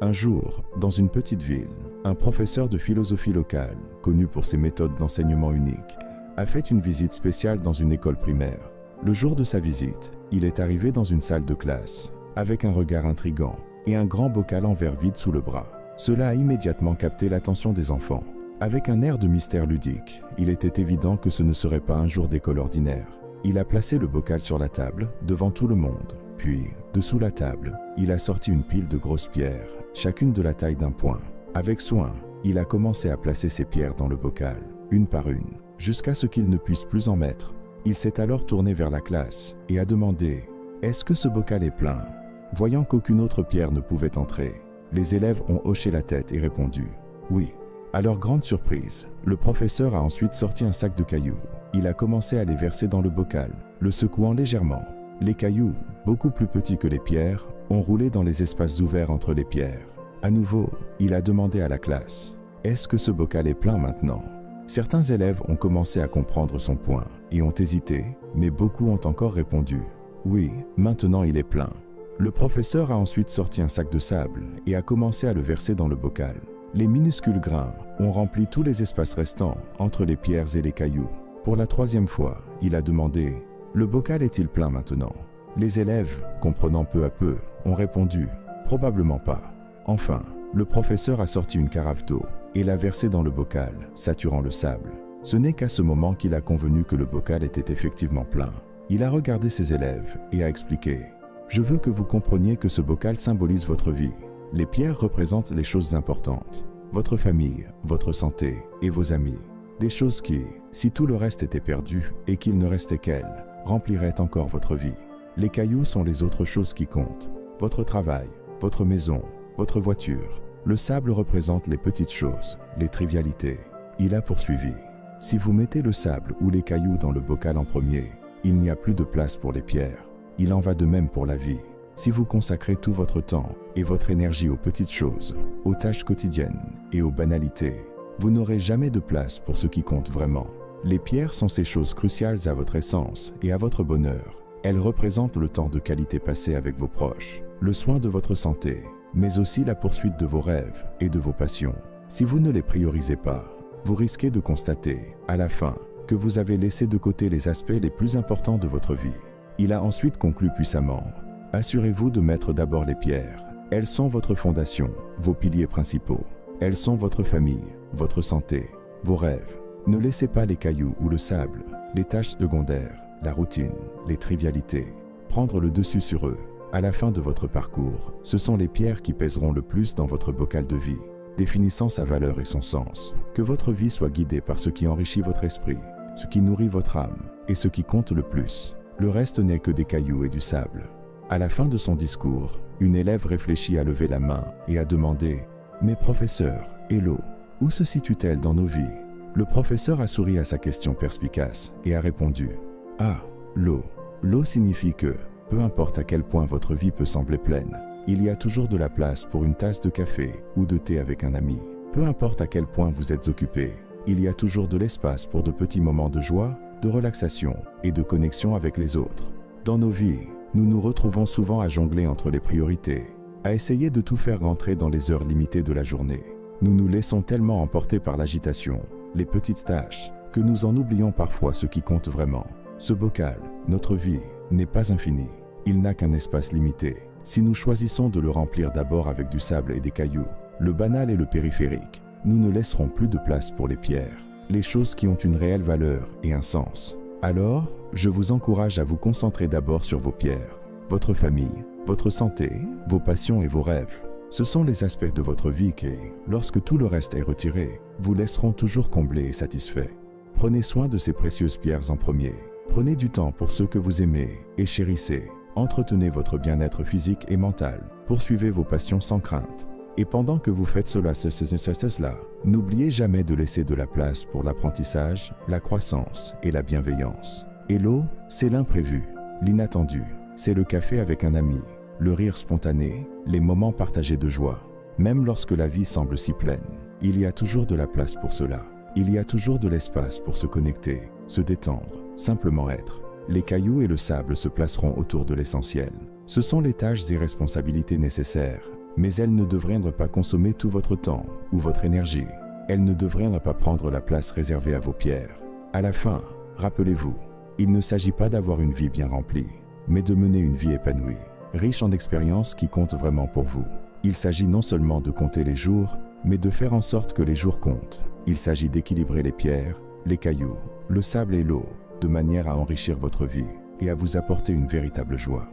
Un jour, dans une petite ville, un professeur de philosophie locale, connu pour ses méthodes d'enseignement uniques, a fait une visite spéciale dans une école primaire. Le jour de sa visite, il est arrivé dans une salle de classe, avec un regard intrigant et un grand bocal en verre vide sous le bras. Cela a immédiatement capté l'attention des enfants. Avec un air de mystère ludique, il était évident que ce ne serait pas un jour d'école ordinaire. Il a placé le bocal sur la table, devant tout le monde. Puis, dessous la table, il a sorti une pile de grosses pierres, chacune de la taille d'un poing. Avec soin, il a commencé à placer ces pierres dans le bocal, une par une, jusqu'à ce qu'il ne puisse plus en mettre. Il s'est alors tourné vers la classe et a demandé « Est-ce que ce bocal est plein ?» Voyant qu'aucune autre pierre ne pouvait entrer, les élèves ont hoché la tête et répondu « Oui ». À leur grande surprise, le professeur a ensuite sorti un sac de cailloux. Il a commencé à les verser dans le bocal, le secouant légèrement. Les cailloux, beaucoup plus petits que les pierres, ont roulé dans les espaces ouverts entre les pierres. À nouveau, il a demandé à la classe « Est-ce que ce bocal est plein maintenant ?» Certains élèves ont commencé à comprendre son point et ont hésité, mais beaucoup ont encore répondu « Oui, maintenant il est plein ». Le professeur a ensuite sorti un sac de sable et a commencé à le verser dans le bocal. Les minuscules grains ont rempli tous les espaces restants entre les pierres et les cailloux. Pour la troisième fois, il a demandé « Le bocal est-il plein maintenant ?» Les élèves, comprenant peu à peu, ont répondu « Probablement pas ». Enfin, le professeur a sorti une carafe d'eau et l'a versée dans le bocal, saturant le sable. Ce n'est qu'à ce moment qu'il a convenu que le bocal était effectivement plein. Il a regardé ses élèves et a expliqué « Je veux que vous compreniez que ce bocal symbolise votre vie. Les pierres représentent les choses importantes, votre famille, votre santé et vos amis. Des choses qui, si tout le reste était perdu et qu'il ne restait qu'elles, rempliraient encore votre vie. Les cailloux sont les autres choses qui comptent, votre travail, votre maison, votre voiture. Le sable représente les petites choses, les trivialités. » Il a poursuivi. « Si vous mettez le sable ou les cailloux dans le bocal en premier, il n'y a plus de place pour les pierres. Il en va de même pour la vie. Si vous consacrez tout votre temps et votre énergie aux petites choses, aux tâches quotidiennes et aux banalités, vous n'aurez jamais de place pour ce qui compte vraiment. Les pierres sont ces choses cruciales à votre essence et à votre bonheur. Elles représentent le temps de qualité passé avec vos proches, le soin de votre santé, mais aussi la poursuite de vos rêves et de vos passions. Si vous ne les priorisez pas, vous risquez de constater, à la fin, que vous avez laissé de côté les aspects les plus importants de votre vie. » Il a ensuite conclu puissamment. Assurez-vous de mettre d'abord les pierres. Elles sont votre fondation, vos piliers principaux. Elles sont votre famille, votre santé, vos rêves. Ne laissez pas les cailloux ou le sable, les tâches secondaires, la routine, les trivialités, prendre le dessus sur eux. À la fin de votre parcours, ce sont les pierres qui pèseront le plus dans votre bocal de vie, définissant sa valeur et son sens. Que votre vie soit guidée par ce qui enrichit votre esprit, ce qui nourrit votre âme et ce qui compte le plus. Le reste n'est que des cailloux et du sable. À la fin de son discours, une élève réfléchit à lever la main et a demandé « Mais professeur, et l'eau, où se situe-t-elle dans nos vies ?» Le professeur a souri à sa question perspicace et a répondu « Ah, l'eau. L'eau signifie que, peu importe à quel point votre vie peut sembler pleine, il y a toujours de la place pour une tasse de café ou de thé avec un ami. Peu importe à quel point vous êtes occupé, il y a toujours de l'espace pour de petits moments de joie, de relaxation et de connexion avec les autres. Dans nos vies, nous nous retrouvons souvent à jongler entre les priorités, à essayer de tout faire rentrer dans les heures limitées de la journée. Nous nous laissons tellement emporter par l'agitation, les petites tâches, que nous en oublions parfois ce qui compte vraiment. Ce bocal, notre vie, n'est pas infini. Il n'a qu'un espace limité. Si nous choisissons de le remplir d'abord avec du sable et des cailloux, le banal et le périphérique, nous ne laisserons plus de place pour les pierres, les choses qui ont une réelle valeur et un sens. Alors, je vous encourage à vous concentrer d'abord sur vos pierres, votre famille, votre santé, vos passions et vos rêves. Ce sont les aspects de votre vie qui, lorsque tout le reste est retiré, vous laisseront toujours comblés et satisfaits. Prenez soin de ces précieuses pierres en premier. Prenez du temps pour ceux que vous aimez et chérissez. Entretenez votre bien-être physique et mental. Poursuivez vos passions sans crainte. Et pendant que vous faites cela, n'oubliez jamais de laisser de la place pour l'apprentissage, la croissance et la bienveillance. Et l'eau, c'est l'imprévu, l'inattendu. C'est le café avec un ami, le rire spontané, les moments partagés de joie. Même lorsque la vie semble si pleine, il y a toujours de la place pour cela. Il y a toujours de l'espace pour se connecter, se détendre, simplement être. Les cailloux et le sable se placeront autour de l'essentiel. Ce sont les tâches et responsabilités nécessaires, Mais elles ne devraient pas consommer tout votre temps ou votre énergie. Elles ne devraient pas prendre la place réservée à vos pierres. À la fin, rappelez-vous, il ne s'agit pas d'avoir une vie bien remplie, mais de mener une vie épanouie, riche en expériences qui comptent vraiment pour vous. Il s'agit non seulement de compter les jours, mais de faire en sorte que les jours comptent. Il s'agit d'équilibrer les pierres, les cailloux, le sable et l'eau, de manière à enrichir votre vie et à vous apporter une véritable joie.